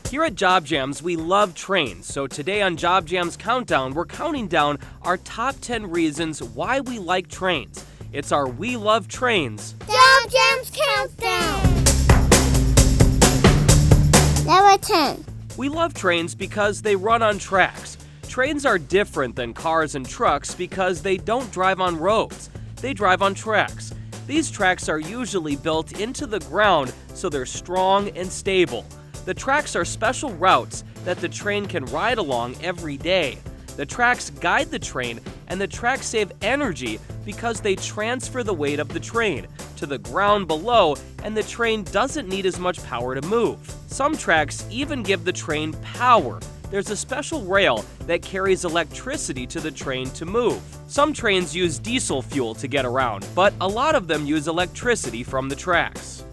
Here at JobJams, we love trains, so today on JobJams Countdown, we're counting down our top 10 reasons why we like trains. It's our We Love Trains JobJams Countdown! Number 10. We love trains because they run on tracks. Trains are different than cars and trucks because they don't drive on roads. They drive on tracks. These tracks are usually built into the ground so they're strong and stable. The tracks are special routes that the train can ride along every day. The tracks guide the train, and the tracks save energy because they transfer the weight of the train to the ground below, and the train doesn't need as much power to move. Some tracks even give the train power. There's a special rail that carries electricity to the train to move. Some trains use diesel fuel to get around, but a lot of them use electricity from the tracks.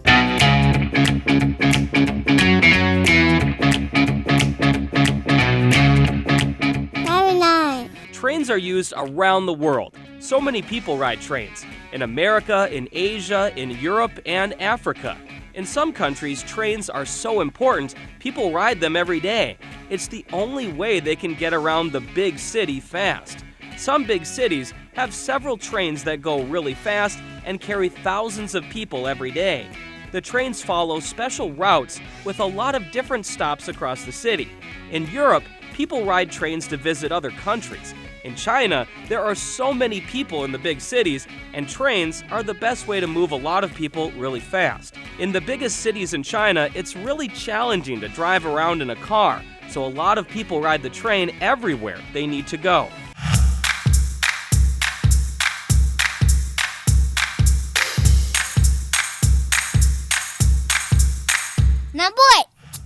Trains are used around the world. So many people ride trains. In America, in Asia, in Europe, and Africa. In some countries, trains are so important, people ride them every day. It's the only way they can get around the big city fast. Some big cities have several trains that go really fast and carry thousands of people every day. The trains follow special routes with a lot of different stops across the city. In Europe, people ride trains to visit other countries. In China, there are so many people in the big cities, and trains are the best way to move a lot of people really fast. In the biggest cities in China, it's really challenging to drive around in a car, so a lot of people ride the train everywhere they need to go. Number 8.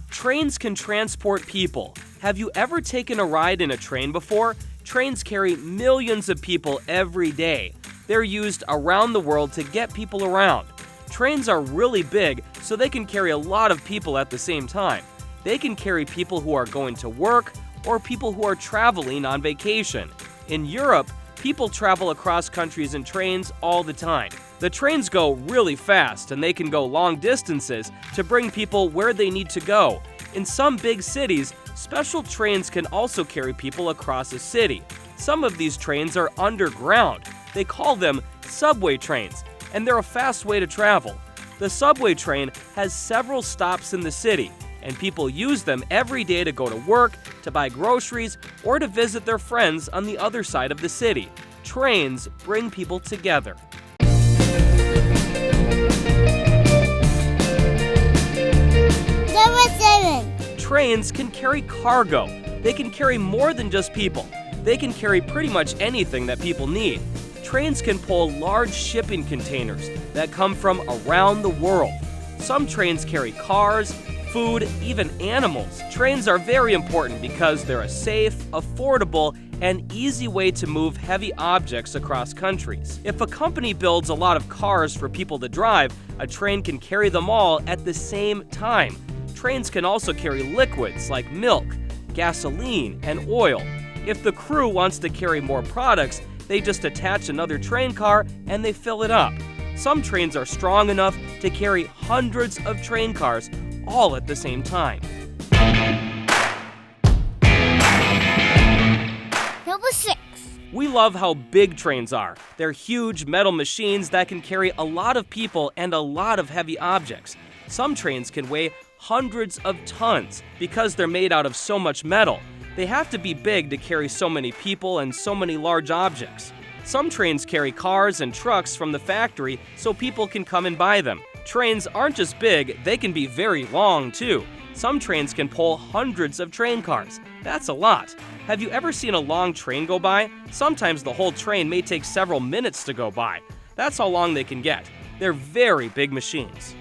Trains can transport people. Have you ever taken a ride in a train before? Trains carry millions of people every day. They're used around the world to get people around. Trains are really big, so they can carry a lot of people at the same time. They can carry people who are going to work or people who are traveling on vacation. In Europe, people travel across countries in trains all the time. The trains go really fast, and they can go long distances to bring people where they need to go. In some big cities, special trains can also carry people across a city. Some of these trains are underground. They call them subway trains, and they're a fast way to travel. The subway train has several stops in the city, and people use them every day to go to work, to buy groceries, or to visit their friends on the other side of the city. Trains bring people together. Number 7. Trains can carry cargo. They can carry more than just people. They can carry pretty much anything that people need. Trains can pull large shipping containers that come from around the world. Some trains carry cars, food, even animals. Trains are very important because they're a safe, affordable, and easy way to move heavy objects across countries. If a company builds a lot of cars for people to drive, a train can carry them all at the same time. Trains can also carry liquids like milk, gasoline, and oil. If the crew wants to carry more products, they just attach another train car and they fill it up. Some trains are strong enough to carry hundreds of train cars all at the same time. Number 6. We love how big trains are. They're huge metal machines that can carry a lot of people and a lot of heavy objects. Some trains can weigh hundreds of tons because they're made out of so much metal. They have to be big to carry so many people and so many large objects. Some trains carry cars and trucks from the factory so people can come and buy them. Trains aren't just big, they can be very long too. Some trains can pull hundreds of train cars. That's a lot. Have you ever seen a long train go by? Sometimes the whole train may take several minutes to go by. That's how long they can get. They're very big machines.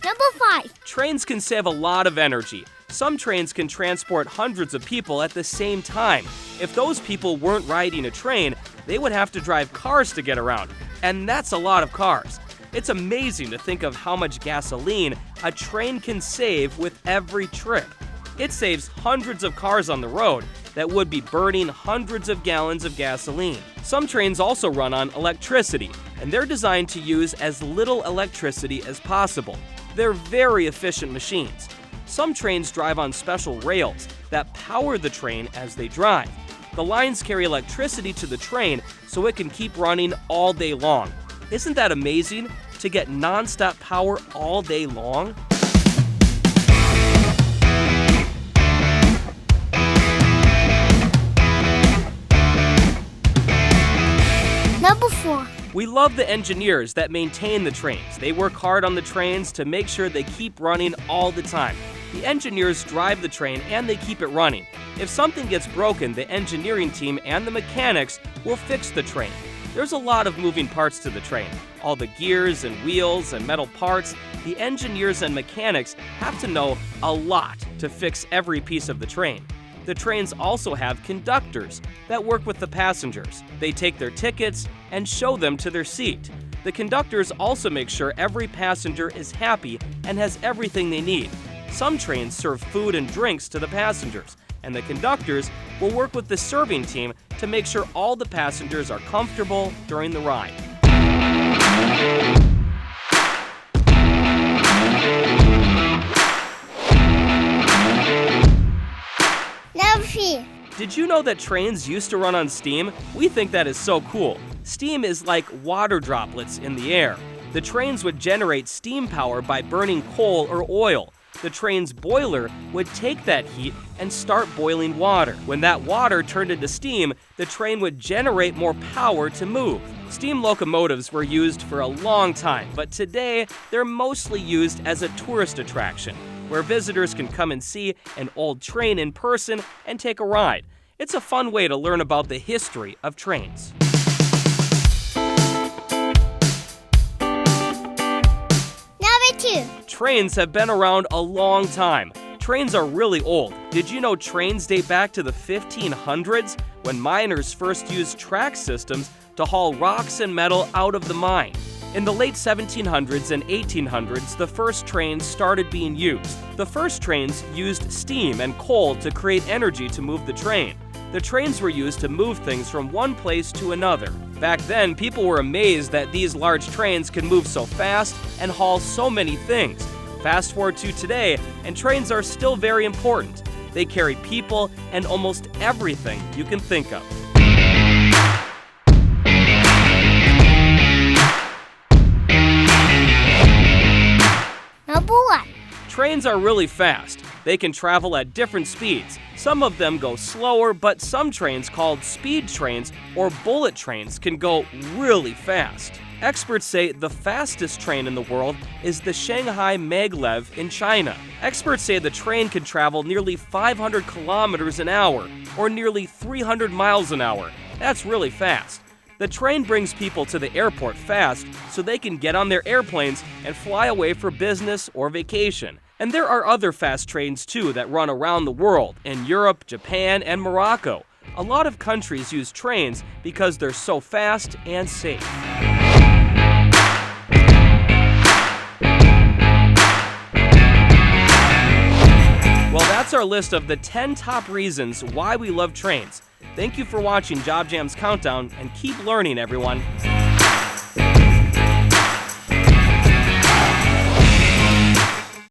Number 5. Trains can save a lot of energy. Some trains can transport hundreds of people at the same time. If those people weren't riding a train, they would have to drive cars to get around, and that's a lot of cars. It's amazing to think of how much gasoline a train can save with every trip. It saves hundreds of cars on the road that would be burning hundreds of gallons of gasoline. Some trains also run on electricity, and they're designed to use as little electricity as possible. They're very efficient machines. Some trains drive on special rails that power the train as they drive. The lines carry electricity to the train so it can keep running all day long. Isn't that amazing? To get non-stop power all day long? Number 4. We love the engineers that maintain the trains. They work hard on the trains to make sure they keep running all the time. The engineers drive the train and they keep it running. If something gets broken, the engineering team and the mechanics will fix the train. There's a lot of moving parts to the train. All the gears and wheels and metal parts, the engineers and mechanics have to know a lot to fix every piece of the train. The trains also have conductors that work with the passengers. They take their tickets and show them to their seat. The conductors also make sure every passenger is happy and has everything they need. Some trains serve food and drinks to the passengers, and the conductors will work with the serving team to make sure all the passengers are comfortable during the ride. Number 3. Did you know that trains used to run on steam? We think that is so cool. Steam is like water droplets in the air. The trains would generate steam power by burning coal or oil. The train's boiler would take that heat and start boiling water. When that water turned into steam, the train would generate more power to move. Steam locomotives were used for a long time, but today they're mostly used as a tourist attraction, where visitors can come and see an old train in person and take a ride. It's a fun way to learn about the history of trains. Number 2. Trains have been around a long time. Trains are really old. Did you know trains date back to the 1500s, when miners first used track systems to haul rocks and metal out of the mine? In the late 1700s and 1800s, the first trains started being used. The first trains used steam and coal to create energy to move the train. The trains were used to move things from one place to another. Back then, people were amazed that these large trains could move so fast and haul so many things. Fast forward to today, and trains are still very important. They carry people and almost everything you can think of. Number 1. Trains are really fast. They can travel at different speeds. Some of them go slower, but some trains called speed trains or bullet trains can go really fast. Experts say the fastest train in the world is the Shanghai Maglev in China. Experts say the train can travel nearly 500 kilometers an hour, or nearly 300 miles an hour. That's really fast. The train brings people to the airport fast so they can get on their airplanes and fly away for business or vacation. And there are other fast trains too that run around the world, in Europe, Japan, and Morocco. A lot of countries use trains because they're so fast and safe. Well, that's our list of the 10 top reasons why we love trains. Thank you for watching JobJam's Countdown, and keep learning, everyone.